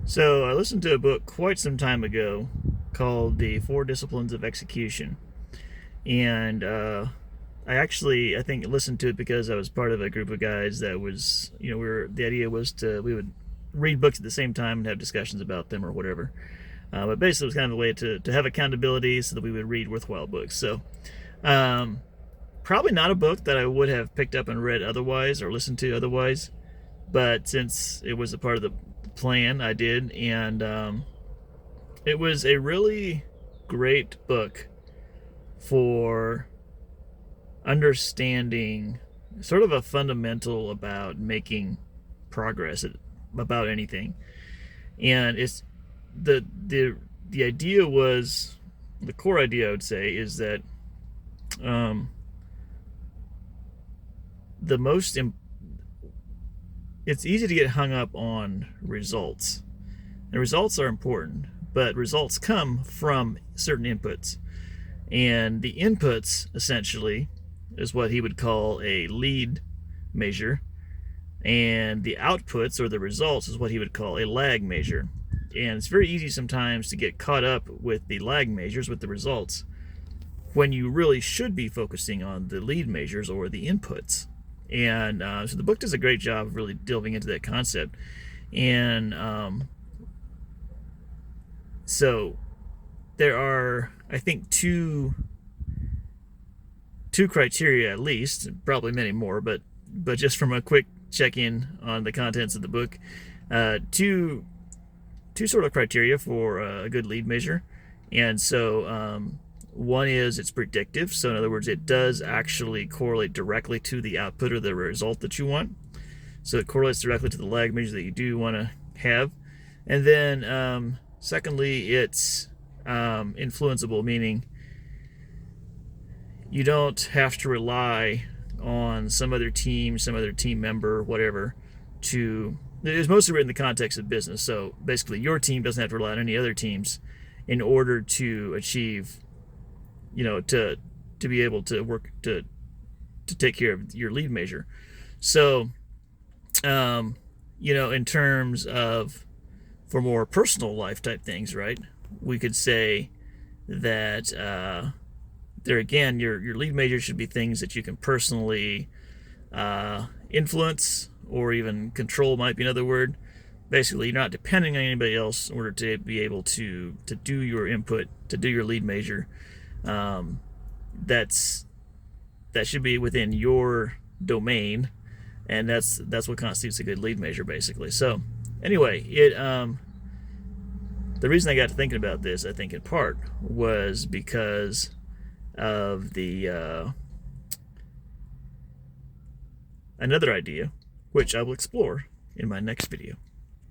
So I listened to a book quite some time ago called The Four Disciplines of Execution. And I think listened to it because I was part of a group of guys that was, the idea was we would read books at the same time and have discussions about them or whatever. But basically, it was kind of a way to have accountability so that we would read worthwhile books. So, um, probably not a book that I would have picked up and read otherwise or listened to otherwise. But since it was a part of the plan, I did. And it was a really great book for understanding sort of a fundamental about making progress about anything. And it's the idea was the core idea I would say is that um, the most it's easy to get hung up on results, and results are important, but results come from certain inputs, and the inputs essentially is what he would call a lead measure, and the outputs or the results is what he would call a lag measure. And it's very easy sometimes to get caught up with the lag measures, with the results, when you really should be focusing on the lead measures or the inputs. And so the book does a great job of really delving into that concept. And so there are, I think, two criteria at least, probably many more, but just from a quick check in on the contents of the book, two sort of criteria for a good lead measure. And so one is it's predictive. So in other words, it does actually correlate directly to the output or the result that you want. So it correlates directly to the lag measure that you do want to have. And then secondly, it's influenceable, meaning you don't have to rely on some other team, some other team member, whatever, to. It's mostly written in the context of business. So basically, your team doesn't have to rely on any other teams in order to achieve, to be able to work to take care of your lead measure. So, in terms of for more personal life type things, right? We could say that there again, your lead measure should be things that you can personally influence or even control, might be another word. Basically, you're not depending on anybody else in order to be able to do your input, to do your lead measure. Um, that's that should be within your domain, and that's what constitutes a good lead measure, basically. So, anyway, the reason I got to thinking about this, I think, in part, was because of the another idea, which I will explore in my next video.